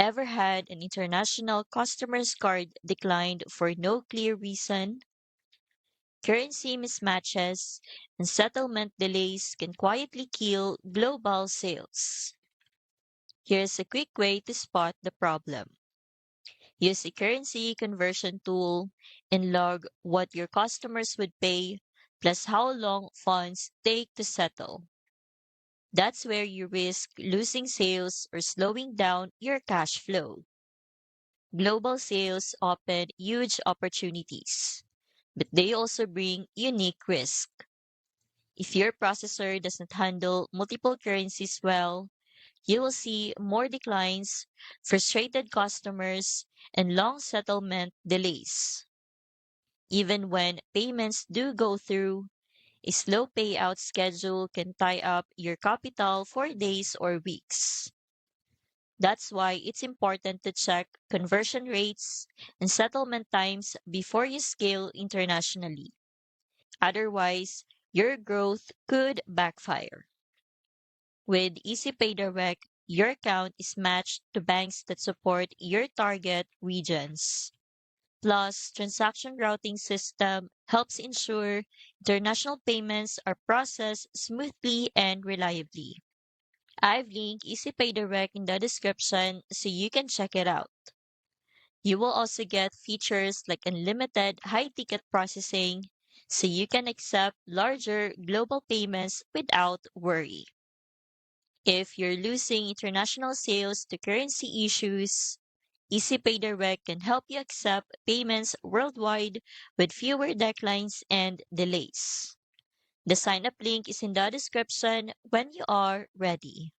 Ever had an international customer's card declined for no clear reason? Currency mismatches and settlement delays can quietly kill global sales. Here's a quick way to spot the problem. Use a currency conversion tool and log what your customers would pay plus how long funds take to settle. That's where you risk losing sales or slowing down your cash flow. Global sales open huge opportunities, but they also bring unique risk. If your processor doesn't handle multiple currencies well, you will see more declines, frustrated customers, and long settlement delays. Even when payments do go through, a slow payout schedule can tie up your capital for days or weeks. That's why it's important to check conversion rates and settlement times before you scale internationally. Otherwise, your growth could backfire. With EasyPay Direct, your account is matched to banks that support your target regions. Plus, transaction routing system helps ensure international payments are processed smoothly and reliably. I've linked EasyPay Direct in the description so you can check it out. You will also get features like unlimited high-ticket processing so you can accept larger global payments without worry. If you're losing international sales to currency issues, EasyPay Direct can help you accept payments worldwide with fewer declines and delays. The sign up link is in the description when you are ready.